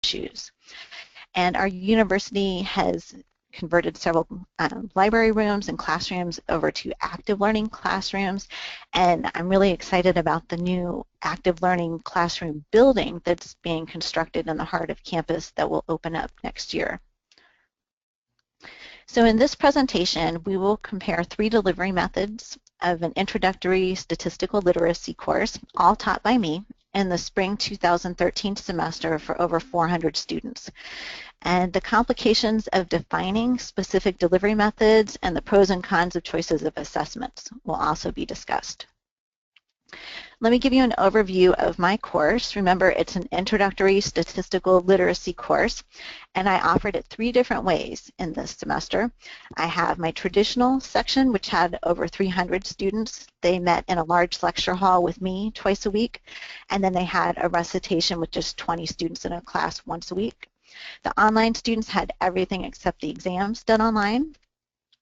issues. And our university has converted several library rooms and classrooms over to active learning classrooms, and I'm really excited about the new active learning classroom building that's being constructed in the heart of campus that will open up next year. So in this presentation, we will compare 3 delivery methods of an introductory statistical literacy course, all taught by me, in the spring 2013 semester for over 400 students. And the complications of defining specific delivery methods and the pros and cons of choices of assessments will also be discussed. Let me give you an overview of my course. Remember, it's an introductory statistical literacy course, and I offered it 3 different ways in this semester. I have my traditional section, which had over 300 students. They met in a large lecture hall with me twice a week, and then they had a recitation with just 20 students in a class once a week. The online students had everything except the exams done online.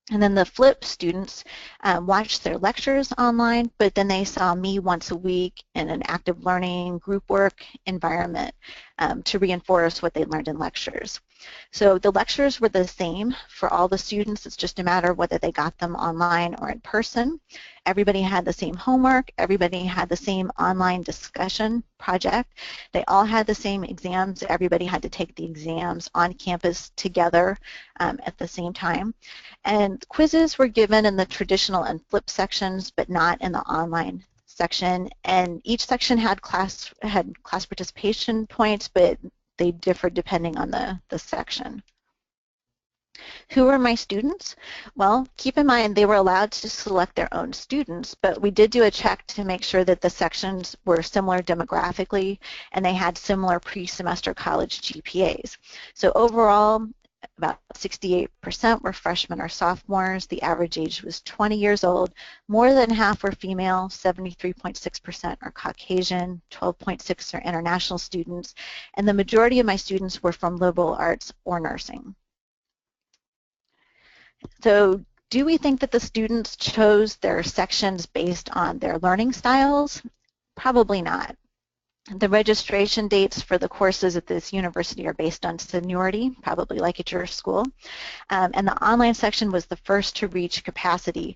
And then the flip students watched their lectures online, but then they saw me once a week in an active learning group work environment to reinforce what they learned in lectures. So the lectures were the same for all the students. It's just a matter of whether they got them online or in person. Everybody had the same homework. Everybody had the same online discussion project. They all had the same exams. Everybody had to take the exams on campus together at the same time. And quizzes were given in the traditional and flip sections, but not in the online section. And each section had class participation points, but they differed depending on the section. Who were my students? Well, keep in mind they were allowed to select their own students, but we did do a check to make sure that the sections were similar demographically and they had similar pre-semester college GPAs. So overall, about 68% were freshmen or sophomores. The average age was 20 years old. More than half were female, 73.6% are Caucasian, 12.6% are international students, and the majority of my students were from liberal arts or nursing. So do we think that the students chose their sections based on their learning styles? Probably not. The registration dates for the courses at this university are based on seniority, probably like at your school. And the online section was the first to reach capacity,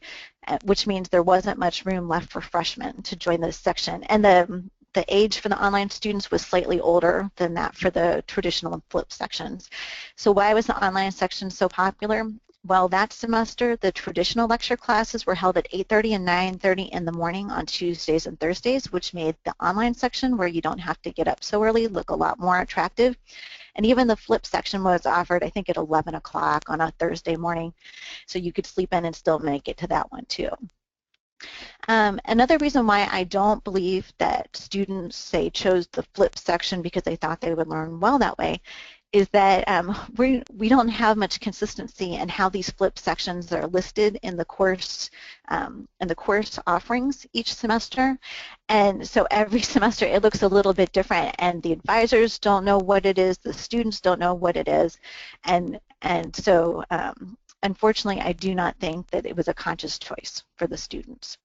which means there wasn't much room left for freshmen to join this section. And the age for the online students was slightly older than that for the traditional and flip sections. So why was the online section so popular? Well, that semester, the traditional lecture classes were held at 8:30 and 9:30 in the morning on Tuesdays and Thursdays, which made the online section, where you don't have to get up so early, look a lot more attractive. And even the flip section was offered, I think, at 11 o'clock on a Thursday morning, so you could sleep in and still make it to that one, too. Another reason why I don't believe that students, say, chose the flip section because they thought they would learn well that way is that we don't have much consistency in how these flip sections are listed in the course offerings each semester, and so every semester it looks a little bit different, and the advisors don't know what it is, the students don't know what it is, and so unfortunately I do not think that it was a conscious choice for the students.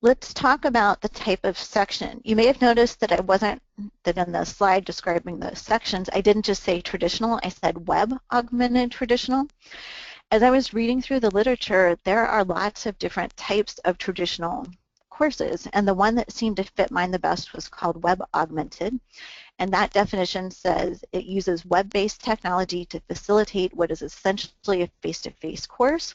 Let's talk about the type of section. You may have noticed that that in the slide describing the sections, I didn't just say traditional, I said web-augmented traditional. As I was reading through the literature, there are lots of different types of traditional courses, and the one that seemed to fit mine the best was called web-augmented. And that definition says it uses web-based technology to facilitate what is essentially a face-to-face course,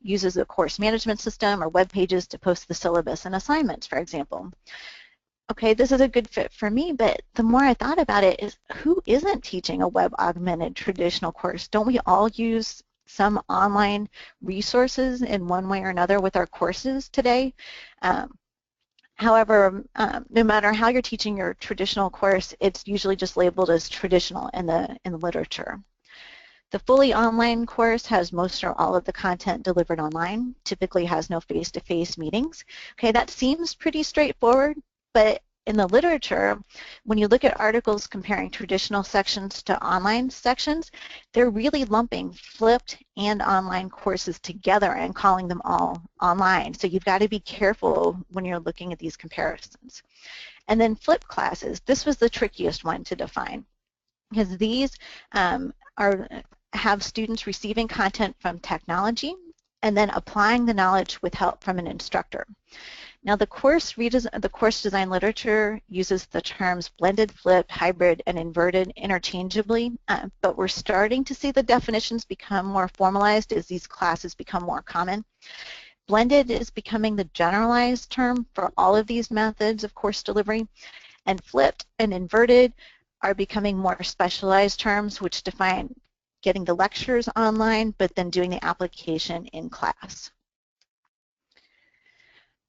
uses a course management system or web pages to post the syllabus and assignments, for example. Okay, this is a good fit for me, but the more I thought about it is, who isn't teaching a web-augmented traditional course? Don't we all use some online resources in one way or another with our courses today? However, no matter how you're teaching your traditional course, it's usually just labeled as traditional in the literature. The fully online course has most or all of the content delivered online, typically has no face-to-face meetings. Okay, that seems pretty straightforward, but in the literature, when you look at articles comparing traditional sections to online sections, they're really lumping flipped and online courses together and calling them all online. So you've got to be careful when you're looking at these comparisons. And then flipped classes. This was the trickiest one to define, because these have students receiving content from technology and then applying the knowledge with help from an instructor. Now, the course design literature uses the terms blended, flipped, hybrid, and inverted interchangeably, but we're starting to see the definitions become more formalized as these classes become more common. Blended is becoming the generalized term for all of these methods of course delivery, and flipped and inverted are becoming more specialized terms which define getting the lectures online but then doing the application in class.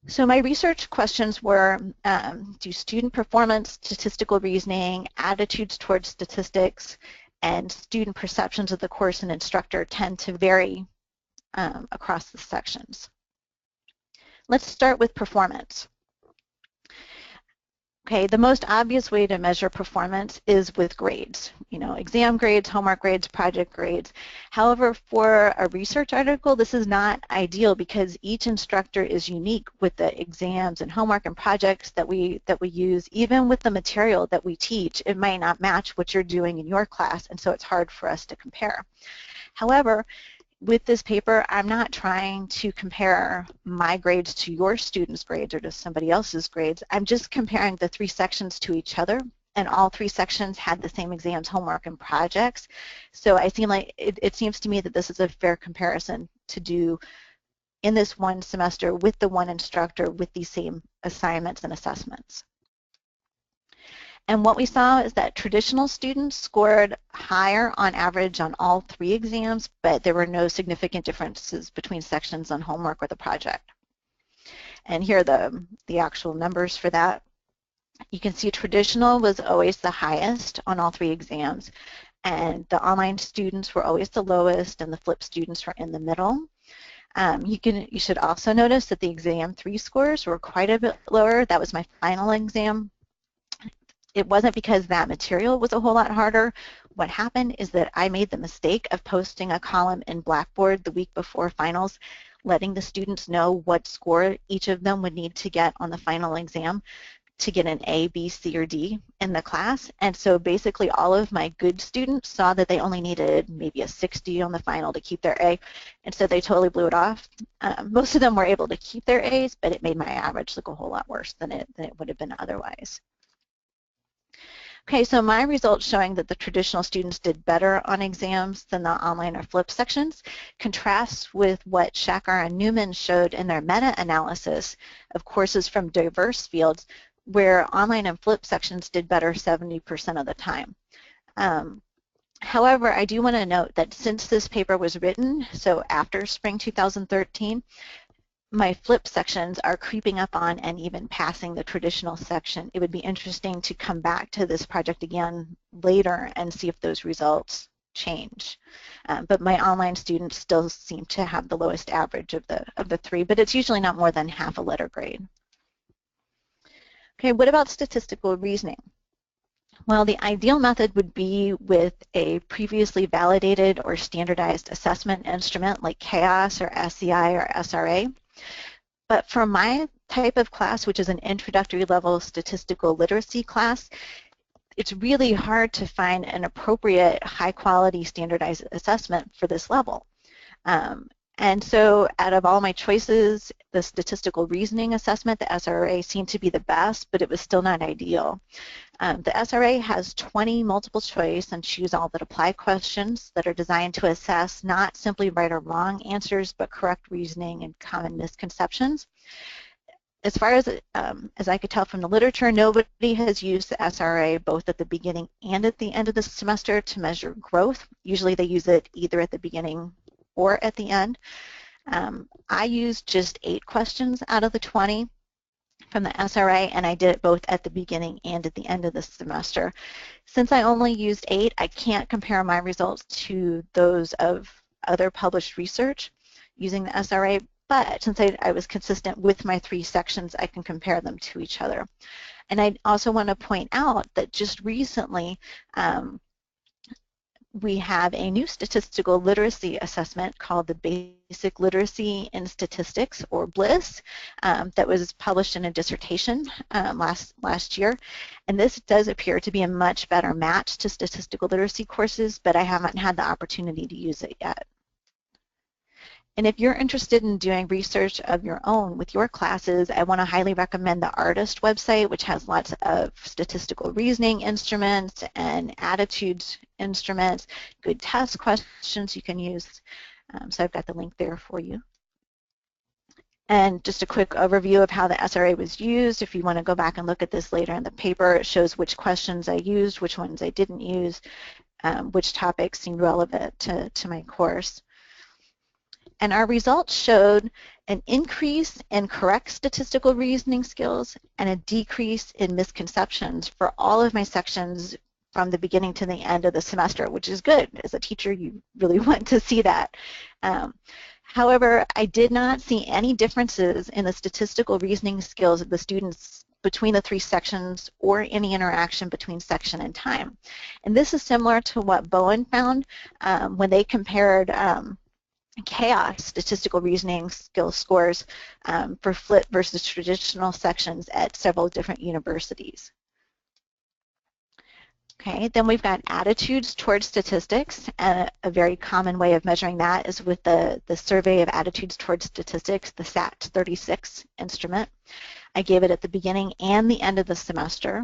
So my research questions were, do student performance, statistical reasoning, attitudes towards statistics, and student perceptions of the course and instructor tend to vary across the sections? Let's start with performance. Okay, the most obvious way to measure performance is with grades, exam grades, homework grades, project grades. However, for a research article, this is not ideal because each instructor is unique with the exams and homework and projects that we use. Even with the material that we teach, it might not match what you're doing in your class, and so it's hard for us to compare. However, with this paper, I'm not trying to compare my grades to your students' grades or to somebody else's grades. I'm just comparing the three sections to each other, and all three sections had the same exams, homework, and projects. So it seems to me that this is a fair comparison to do in this one semester with the one instructor with these same assignments and assessments. And what we saw is that traditional students scored higher on average on all three exams, but there were no significant differences between sections on homework or the project. And here are the actual numbers for that. You can see traditional was always the highest on all three exams, and the online students were always the lowest, and the flipped students were in the middle. You should also notice that the exam 3 scores were quite a bit lower. That was my final exam. It wasn't because that material was a whole lot harder. What happened is that I made the mistake of posting a column in Blackboard the week before finals, letting the students know what score each of them would need to get on the final exam to get an A, B, C, or D in the class. And so basically all of my good students saw that they only needed maybe a 60 on the final to keep their A, and so they totally blew it off. Most of them were able to keep their A's, but it made my average look a whole lot worse than it would have been otherwise. Okay, so my results showing that the traditional students did better on exams than the online or flipped sections contrasts with what Shackar and Newman showed in their meta-analysis of courses from diverse fields where online and flipped sections did better 70% of the time. However, I do want to note that since this paper was written, so after spring 2013, my flip sections are creeping up on and even passing the traditional section. It would be interesting to come back to this project again later and see if those results change. But my online students still seem to have the lowest average of the three, but it's usually not more than half a letter grade. Okay, what about statistical reasoning? Well, the ideal method would be with a previously validated or standardized assessment instrument like CHAOS or SCI or SRA. But for my type of class, which is an introductory level statistical literacy class, it's really hard to find an appropriate high quality standardized assessment for this level. And so out of all my choices, the statistical reasoning assessment, the SRA, seemed to be the best, but it was still not ideal. The SRA has 20 multiple choice and choose all that apply questions that are designed to assess not simply right or wrong answers, but correct reasoning and common misconceptions. As far as I could tell from the literature, nobody has used the SRA both at the beginning and at the end of the semester to measure growth. Usually they use it either at the beginning or at the end. I used just 8 questions out of the 20 from the SRA, and I did it both at the beginning and at the end of the semester. Since I only used 8, I can't compare my results to those of other published research using the SRA, but since I was consistent with my 3 sections, I can compare them to each other. And I also want to point out that just recently, we have a new statistical literacy assessment called the Basic Literacy in Statistics, or BLIS, that was published in a dissertation last year. And this does appear to be a much better match to statistical literacy courses, but I haven't had the opportunity to use it yet. And if you're interested in doing research of your own with your classes, I want to highly recommend the Artist website, which has lots of statistical reasoning instruments and attitudes instruments, good test questions you can use. So I've got the link there for you. And just a quick overview of how the SRA was used. If you want to go back and look at this later in the paper, it shows which questions I used, which ones I didn't use, which topics seemed relevant to my course. And our results showed an increase in correct statistical reasoning skills and a decrease in misconceptions for all of my sections from the beginning to the end of the semester, which is good. As a teacher, you really want to see that. However, I did not see any differences in the statistical reasoning skills of the students between the 3 sections or any interaction between section and time. And this is similar to what Bowen found when they compared chaos statistical reasoning skill scores for flip versus traditional sections at several different universities. Okay, then we've got attitudes towards statistics, and a very common way of measuring that is with the survey of attitudes towards statistics, the SAT-36 instrument. I gave it at the beginning and the end of the semester.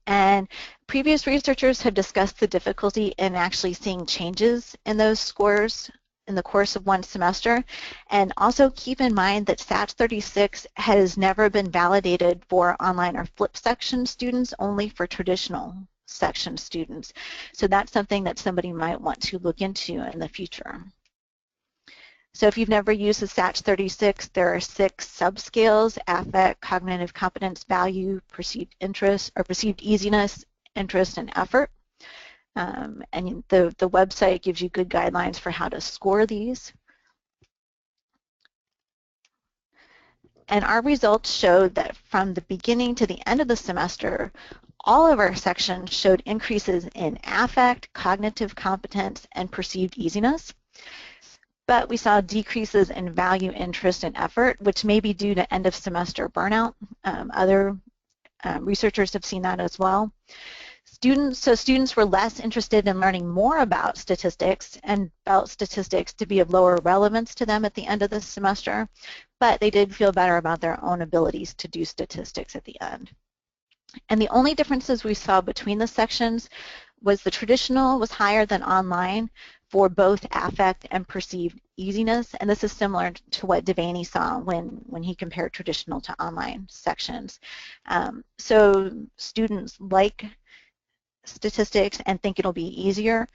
And previous researchers have discussed the difficulty in actually seeing changes in those scores in the course of one semester. And also keep in mind that SAT-36 has never been validated for online or flip section students, only for traditional section students. So that's something that somebody might want to look into in the future. So if you've never used the SAT-36, there are 6 subscales: affect, cognitive competence, value, perceived interest, or perceived easiness, interest, and effort. And the website gives you good guidelines for how to score these. And our results showed that from the beginning to the end of the semester, all of our sections showed increases in affect, cognitive competence, and perceived easiness. But we saw decreases in value, interest, and effort, which may be due to end of semester burnout. Other researchers have seen that as well. Students were less interested in learning more about statistics and felt statistics to be of lower relevance to them at the end of the semester, but they did feel better about their own abilities to do statistics at the end. And the only differences we saw between the sections was the traditional was higher than online for both affect and perceived easiness, and this is similar to what Devaney saw when he compared traditional to online sections. So students like statistics and think it'll be easier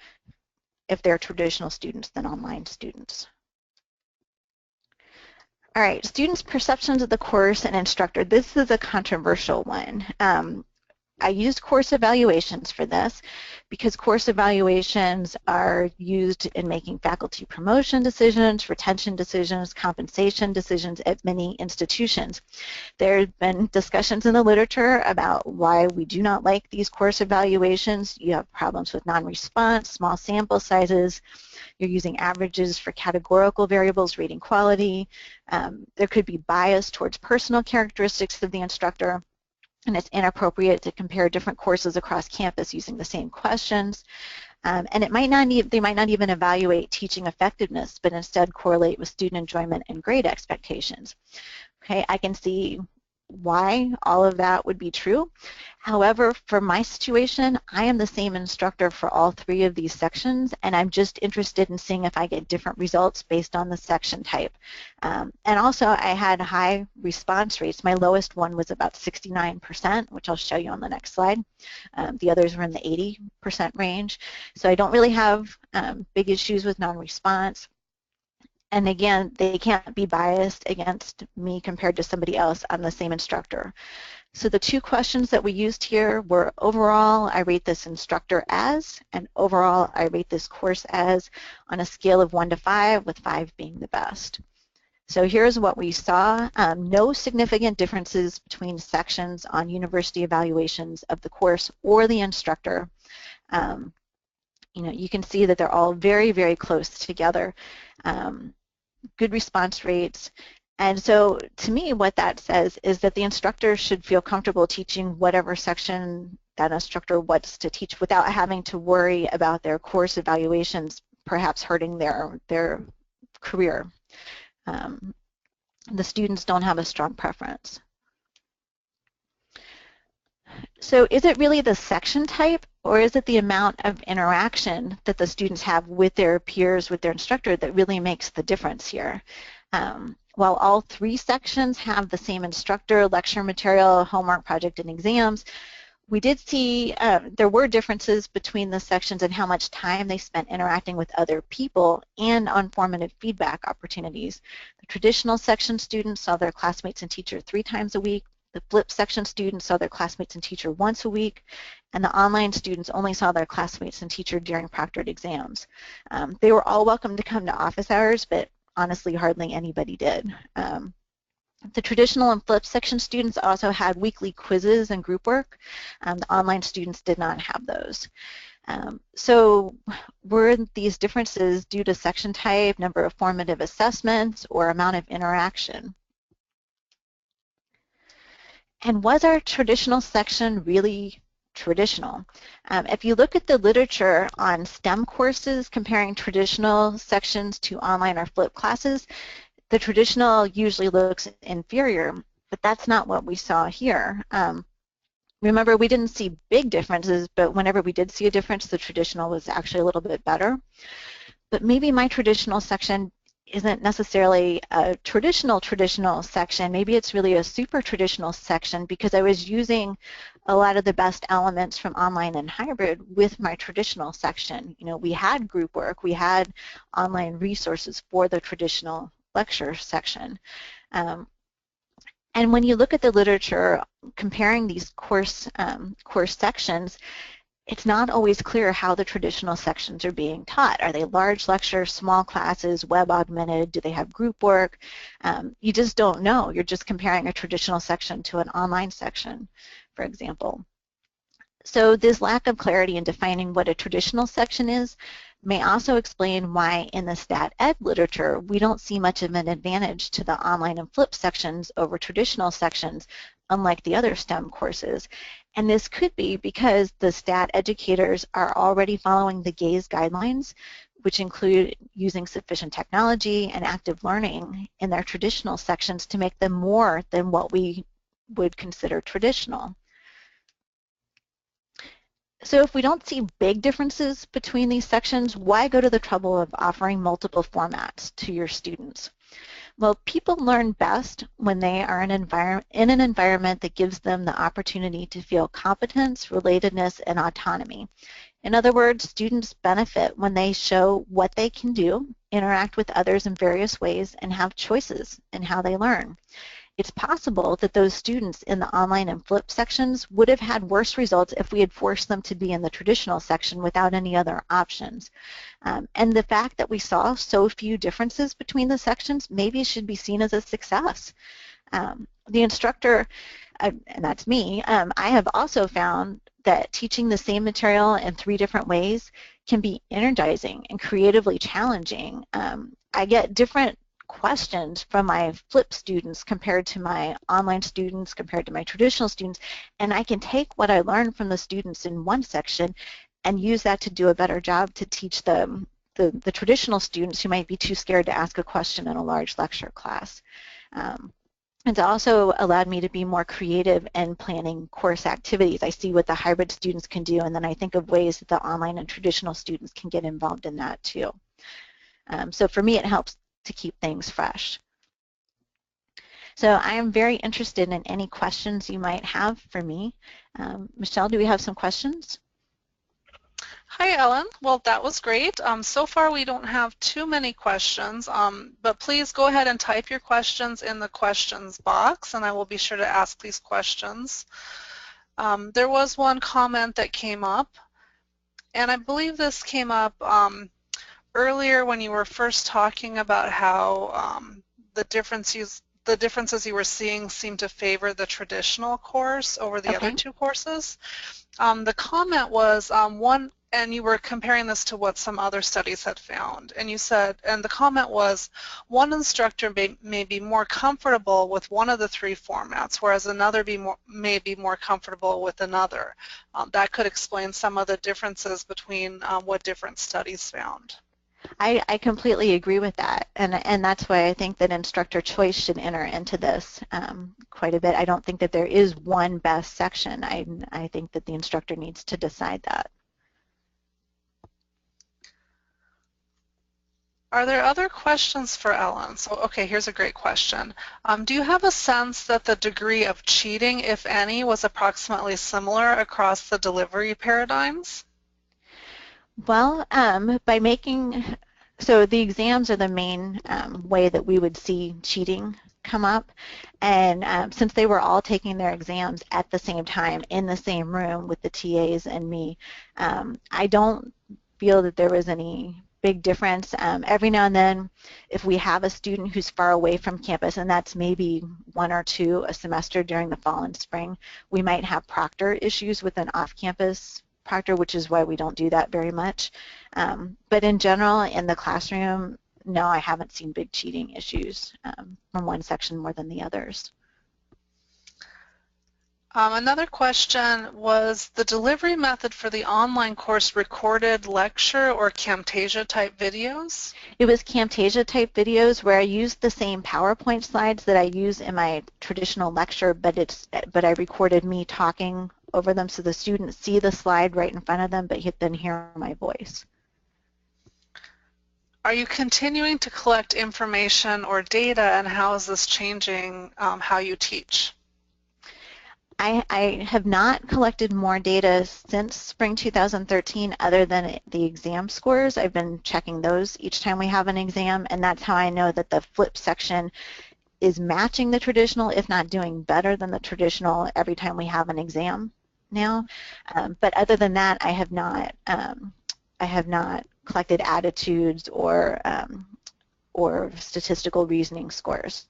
if they're traditional students than online students. All right, students' perceptions of the course and instructor. This is a controversial one. I used course evaluations for this because course evaluations are used in making faculty promotion decisions, retention decisions, compensation decisions at many institutions. There have been discussions in the literature about why we do not like these course evaluations. You have problems with non-response, small sample sizes. You're using averages for categorical variables, rating quality. There could be bias towards personal characteristics of the instructor, and it's inappropriate to compare different courses across campus using the same questions. And they might not even evaluate teaching effectiveness, but instead correlate with student enjoyment and grade expectations. Okay, I can see why all of that would be true. However, for my situation, I am the same instructor for all 3 of these sections, and I'm just interested in seeing if I get different results based on the section type. And also, I had high response rates. My lowest one was about 69%, which I'll show you on the next slide. The others were in the 80% range. So I don't really have big issues with non-response. And again, they can't be biased against me compared to somebody else. I'm the same instructor. So the 2 questions that we used here were overall, I rate this instructor as, and overall, I rate this course as, on a scale of 1 to 5, with 5 being the best. So here's what we saw. No significant differences between sections on university evaluations of the course or the instructor. You know, you can see that they're all very, very close together. good response rates. And so to me, what that says is that the instructor should feel comfortable teaching whatever section that instructor wants to teach without having to worry about their course evaluations perhaps hurting their career. The students don't have a strong preference. So is it really the section type, or is it the amount of interaction that the students have with their peers, with their instructor, that really makes the difference here? While all 3 sections have the same instructor, lecture material, homework, project, and exams, we did see there were differences between the sections and how much time they spent interacting with other people and on formative feedback opportunities. The traditional section students saw their classmates and teacher 3 times a week. The flip section students saw their classmates and teacher once a week, and the online students only saw their classmates and teacher during proctored exams. They were all welcome to come to office hours, but honestly, hardly anybody did. The traditional and flip section students also had weekly quizzes and group work. The online students did not have those. So were these differences due to section type, number of formative assessments, or amount of interaction? And was our traditional section really traditional? If you look at the literature on STEM courses comparing traditional sections to online or flipped classes, the traditional usually looks inferior, but that's not what we saw here. Remember, we didn't see big differences, but whenever we did see a difference, the traditional was actually a little bit better. But maybe my traditional section isn't necessarily a traditional section. Maybe it's really a super traditional section because I was using a lot of the best elements from online and hybrid with my traditional section. You know, we had group work, we had online resources for the traditional lecture section. And when you look at the literature comparing these course sections, it's not always clear how the traditional sections are being taught. Are they large lectures, small classes, web-augmented? Do they have group work? You just don't know. You're just comparing a traditional section to an online section, for example. So this lack of clarity in defining what a traditional section is may also explain why in the stat ed literature we don't see much of an advantage to the online and flip sections over traditional sections, unlike the other STEM courses. And this could be because the stat educators are already following the GAZE guidelines, which include using sufficient technology and active learning in their traditional sections to make them more than what we would consider traditional. So if we don't see big differences between these sections, why go to the trouble of offering multiple formats to your students? Well, people learn best when they are in an environment that gives them the opportunity to feel competence, relatedness, and autonomy. In other words, students benefit when they show what they can do, interact with others in various ways, and have choices in how they learn. It's possible that those students in the online and flip sections would have had worse results if we had forced them to be in the traditional section without any other options. And the fact that we saw so few differences between the sections maybe should be seen as a success. The instructor, and that's me, I have also found that teaching the same material in 3 different ways can be energizing and creatively challenging. I get different questions from my flip students compared to my online students, compared to my traditional students, and I can take what I learned from the students in one section and use that to do a better job to teach the traditional students who might be too scared to ask a question in a large lecture class. It's also allowed me to be more creative in planning course activities. I see what the hybrid students can do, and then I think of ways that the online and traditional students can get involved in that too. So for me, it helps to keep things fresh. So I am very interested in any questions you might have for me. Michelle, do we have some questions? Hi, Ellen. Well, that was great. So far, we don't have too many questions, but please go ahead and type your questions in the questions box, and I will be sure to ask these questions. There was one comment that came up, and I believe this came up earlier when you were first talking about how the differences you were seeing seemed to favor the traditional course over the other 2 courses. The comment was and you were comparing this to what some other studies had found. And you said, and the comment was, one instructor may be more comfortable with one of the three formats, whereas another may be more comfortable with another. That could explain some of the differences between what different studies found. I completely agree with that, and that's why I think that instructor choice should enter into this quite a bit. I don't think that there is one best section. I think that the instructor needs to decide that. Are there other questions for Ellen? So, okay, here's a great question. Do you have a sense that the degree of cheating, if any, was approximately similar across the delivery paradigms? Well, by making, so the exams are the main way that we would see cheating come up, and since they were all taking their exams at the same time in the same room with the TAs and me, I don't feel that there was any big difference. Every now and then, if we have a student who's far away from campus, and that's maybe one or two a semester during the fall and spring, we might have proctor issues with an off-campus proctor, which is why we don't do that very much. But in general, in the classroom, no, I haven't seen big cheating issues from one section more than the others. Another question was the delivery method for the online course recorded lecture or Camtasia type videos? It was Camtasia type videos where I used the same PowerPoint slides that I use in my traditional lecture, but I recorded me talking over them so the students see the slide right in front of them, but then hear my voice. Are you continuing to collect information or data, and how is this changing how you teach? I have not collected more data since spring 2013 other than the exam scores. I've been checking those each time we have an exam, and that's how I know that the flip section is matching the traditional, if not doing better than the traditional every time we have an exam now. But other than that, I have not collected attitudes or statistical reasoning scores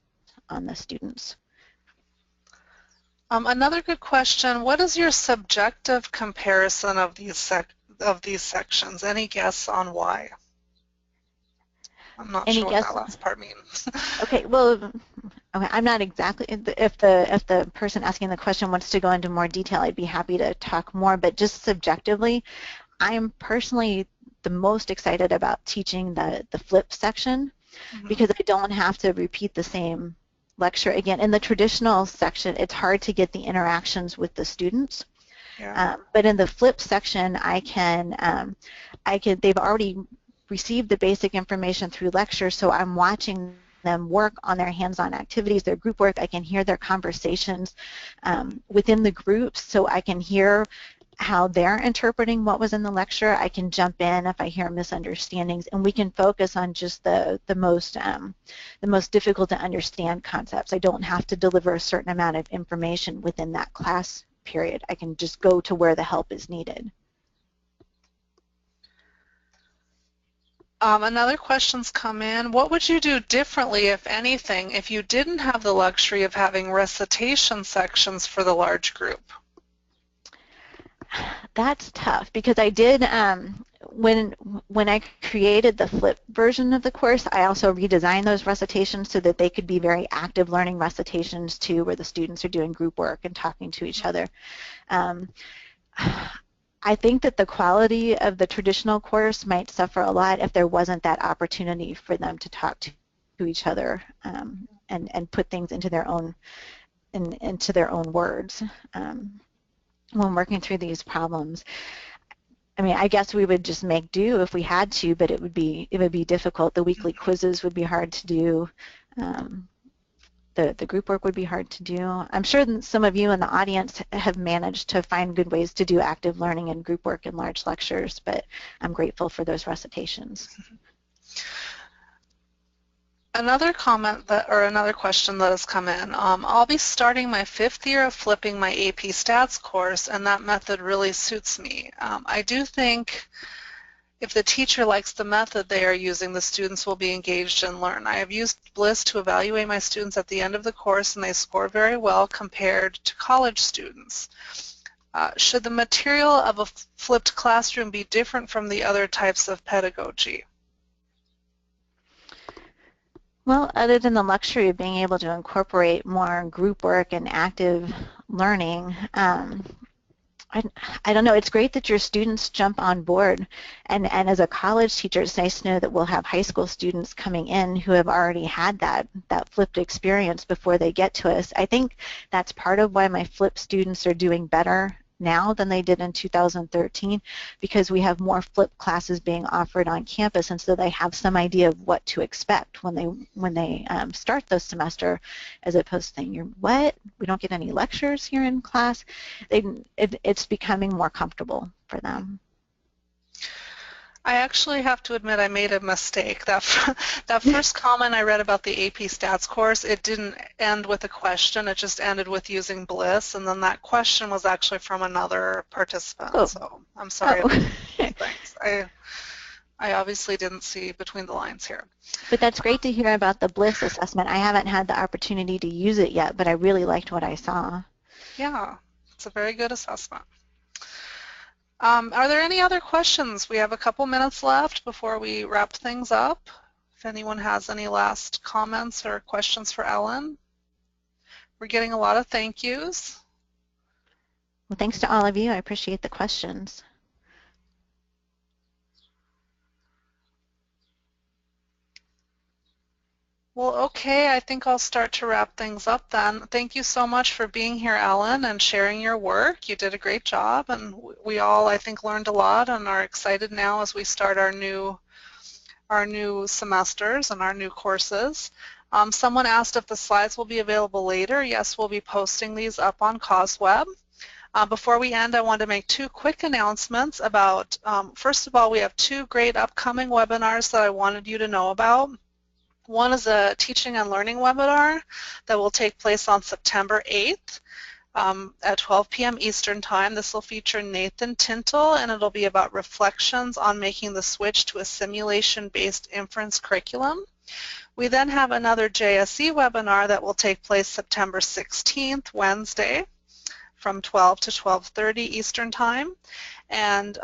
on the students. Another good question, what is your subjective comparison of these sections? Any guess on why? I'm not sure what that last part means. Okay, well, okay, I'm not exactly, if the person asking the question wants to go into more detail, I'd be happy to talk more, but just subjectively, I'm personally the most excited about teaching the flip section because I don't have to repeat the same lecture again. In the traditional section, it's hard to get the interactions with the students. Yeah. But in the flip section, they've already received the basic information through lecture, so I'm watching them work on their hands-on activities, their group work. I can hear their conversations within the groups, so I can hear how they're interpreting what was in the lecture. I can jump in if I hear misunderstandings, and we can focus on just the most difficult to understand concepts. I don't have to deliver a certain amount of information within that class period. I can just go to where the help is needed. Another question's come in. What would you do differently, if anything, if you didn't have the luxury of having recitation sections for the large group? That's tough because I did, when I created the flip version of the course, I also redesigned those recitations so that they could be very active learning recitations too, where the students are doing group work and talking to each other. I think that the quality of the traditional course might suffer a lot if there wasn't that opportunity for them to talk to each other and put things into their own words. When working through these problems, I mean, I guess we would just make do if we had to, but it would be difficult. The weekly quizzes would be hard to do. The group work would be hard to do. I'm sure that some of you in the audience have managed to find good ways to do active learning and group work in large lectures, but I'm grateful for those recitations. Another comment or another question that has come in. I'll be starting my 5th year of flipping my AP Stats course, and that method really suits me. I do think if the teacher likes the method they are using, the students will be engaged and learn. I have used BLIS to evaluate my students at the end of the course, and they score very well compared to college students. Should the material of a flipped classroom be different from the other types of pedagogy? Well, other than the luxury of being able to incorporate more group work and active learning, I don't know. It's great that your students jump on board. And as a college teacher, it's nice to know that we'll have high school students coming in who have already had that flipped experience before they get to us. I think that's part of why my flipped students are doing better now than they did in 2013, because we have more flipped classes being offered on campus, and so they have some idea of what to expect when they start the semester, as opposed to saying, what? We don't get any lectures here in class. It's becoming more comfortable for them. I actually have to admit I made a mistake. That first comment I read about the AP Stats course, it didn't end with a question. It just ended with using bliss, and then that question was actually from another participant. Oh. So I'm sorry. Oh. Thanks. I obviously didn't see between the lines here. But that's great to hear about the bliss assessment. I haven't had the opportunity to use it yet, but I really liked what I saw. Yeah, it's a very good assessment. Are there any other questions? We have a couple minutes left before we wrap things up. If anyone has any last comments or questions for Ellen. We're getting a lot of thank yous. Well, thanks to all of you. I appreciate the questions. Well, okay, I think I'll start to wrap things up then. Thank you so much for being here, Ellen, and sharing your work. You did a great job, and we all, I think, learned a lot and are excited now as we start our new semesters and our new courses. Someone asked if the slides will be available later. Yes, we'll be posting these up on CauseWeb. Before we end, I want to make two quick announcements about, first of all, we have two great upcoming webinars that I wanted you to know about. One is a teaching and learning webinar that will take place on September 8th at 12 p.m. Eastern Time. This will feature Nathan Tintle, and it'll be about reflections on making the switch to a simulation-based inference curriculum. We then have another JSE webinar that will take place September 16th, Wednesday, from 12 to 12:30 Eastern Time. And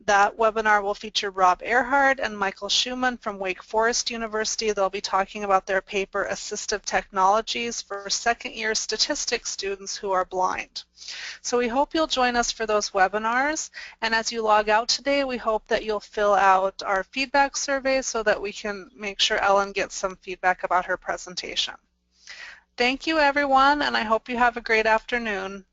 that webinar will feature Rob Earhart and Michael Schumann from Wake Forest University. They'll be talking about their paper, Assistive Technologies for Second-Year Statistics Students Who Are Blind. So we hope you'll join us for those webinars. And as you log out today, we hope that you'll fill out our feedback survey so that we can make sure Ellen gets some feedback about her presentation. Thank you, everyone, and I hope you have a great afternoon.